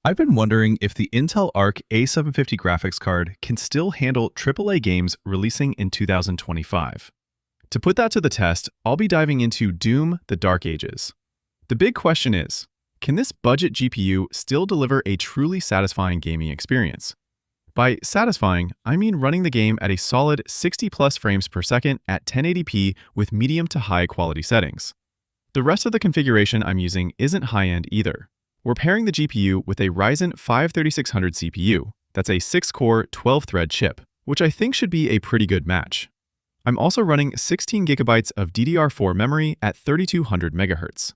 I've been wondering if the Intel Arc A750 graphics card can still handle AAA games releasing in 2025. To put that to the test, I'll be diving into Doom: The Dark Ages. The big question is, can this budget GPU still deliver a truly satisfying gaming experience? By satisfying, I mean running the game at a solid 60 plus frames per second at 1080p with medium to high quality settings. The rest of the configuration I'm using isn't high-end either. We're pairing the GPU with a Ryzen 5 3600 CPU. That's a 6-core, 12-thread chip, which I think should be a pretty good match. I'm also running 16 gigabytes of DDR4 memory at 3200 MHz.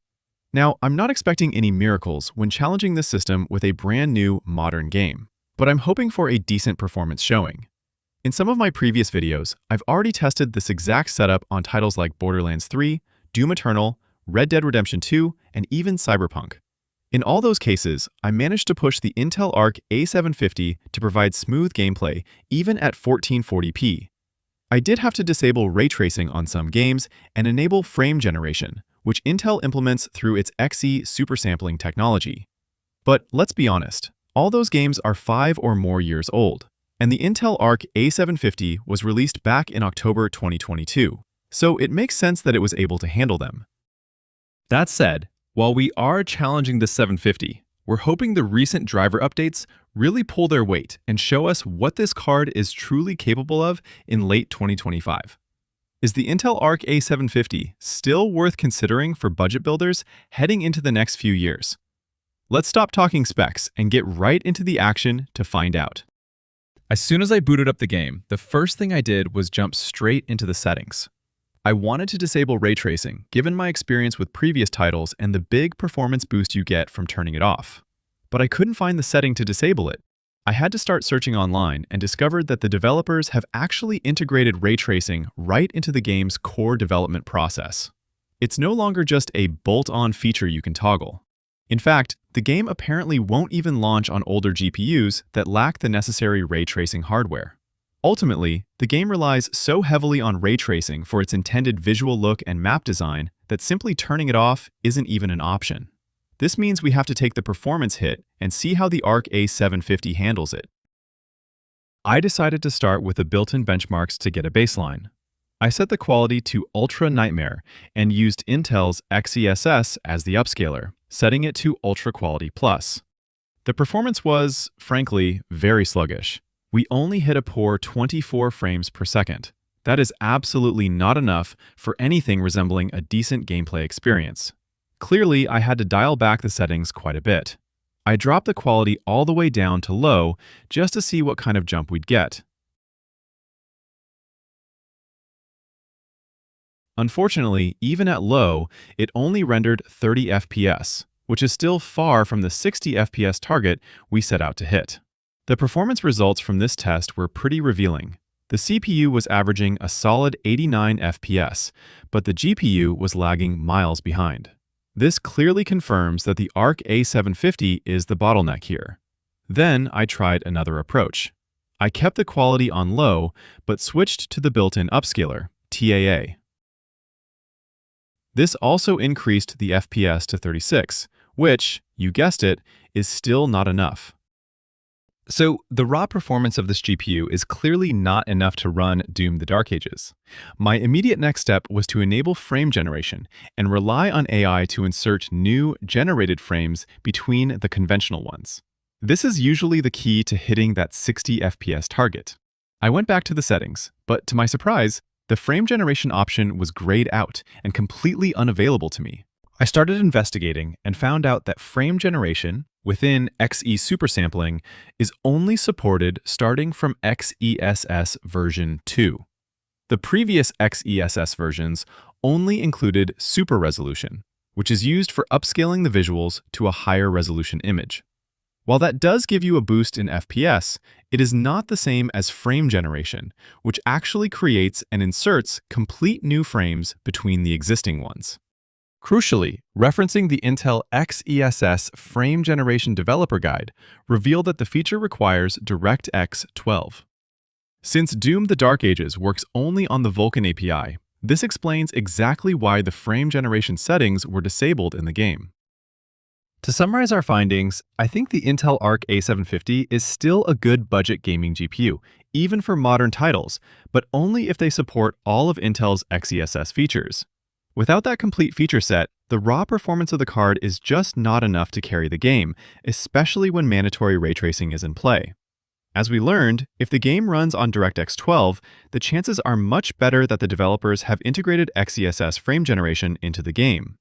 Now, I'm not expecting any miracles when challenging this system with a brand new, modern game, but I'm hoping for a decent performance showing. In some of my previous videos, I've already tested this exact setup on titles like Borderlands 3, Doom Eternal, Red Dead Redemption 2, and even Cyberpunk. In all those cases, I managed to push the Intel Arc A750 to provide smooth gameplay even at 1440p. I did have to disable ray tracing on some games and enable frame generation, which Intel implements through its Xe supersampling technology. But let's be honest, all those games are 5 or more years old, and the Intel Arc A750 was released back in October 2022, so it makes sense that it was able to handle them. That said, while we are challenging the 750, we're hoping the recent driver updates really pull their weight and show us what this card is truly capable of in late 2025. Is the Intel Arc A750 still worth considering for budget builders heading into the next few years? Let's stop talking specs and get right into the action to find out. As soon as I booted up the game, the first thing I did was jump straight into the settings. I wanted to disable ray tracing, given my experience with previous titles and the big performance boost you get from turning it off. But I couldn't find the setting to disable it. I had to start searching online and discovered that the developers have actually integrated ray tracing right into the game's core development process. It's no longer just a bolt-on feature you can toggle. In fact, the game apparently won't even launch on older GPUs that lack the necessary ray tracing hardware. Ultimately, the game relies so heavily on ray tracing for its intended visual look and map design that simply turning it off isn't even an option. This means we have to take the performance hit and see how the Arc A750 handles it. I decided to start with the built-in benchmarks to get a baseline. I set the quality to Ultra Nightmare and used Intel's XeSS as the upscaler, setting it to Ultra Quality Plus. The performance was, frankly, very sluggish. We only hit a poor 24 frames per second. That is absolutely not enough for anything resembling a decent gameplay experience. Clearly, I had to dial back the settings quite a bit. I dropped the quality all the way down to low just to see what kind of jump we'd get. Unfortunately, even at low, it only rendered 30 FPS, which is still far from the 60 FPS target we set out to hit. The performance results from this test were pretty revealing. The CPU was averaging a solid 89 FPS, but the GPU was lagging miles behind. This clearly confirms that the Arc A750 is the bottleneck here. Then I tried another approach. I kept the quality on low, but switched to the built-in upscaler, TAA. This also increased the FPS to 36, which, you guessed it, is still not enough. So, the raw performance of this GPU is clearly not enough to run Doom: The Dark Ages. My immediate next step was to enable frame generation and rely on AI to insert new, generated frames between the conventional ones. This is usually the key to hitting that 60 FPS target. I went back to the settings, but to my surprise, the frame generation option was grayed out and completely unavailable to me. I started investigating and found out that frame generation within Xe supersampling is only supported starting from XeSS version 2. The previous XeSS versions only included super resolution, which is used for upscaling the visuals to a higher resolution image. While that does give you a boost in FPS, it is not the same as frame generation, which actually creates and inserts complete new frames between the existing ones. Crucially, referencing the Intel XeSS Frame Generation Developer Guide revealed that the feature requires DirectX 12. Since Doom: The Dark Ages works only on the Vulkan API, this explains exactly why the frame generation settings were disabled in the game. To summarize our findings, I think the Intel Arc A750 is still a good budget gaming GPU, even for modern titles, but only if they support all of Intel's XeSS features. Without that complete feature set, the raw performance of the card is just not enough to carry the game, especially when mandatory ray tracing is in play. As we learned, if the game runs on DirectX 12, the chances are much better that the developers have integrated XeSS frame generation into the game.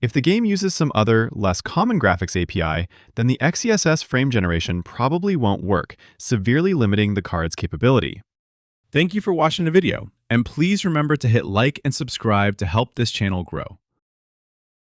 If the game uses some other, less common graphics API, then the XeSS frame generation probably won't work, severely limiting the card's capability. Thank you for watching the video, and please remember to hit like and subscribe to help this channel grow.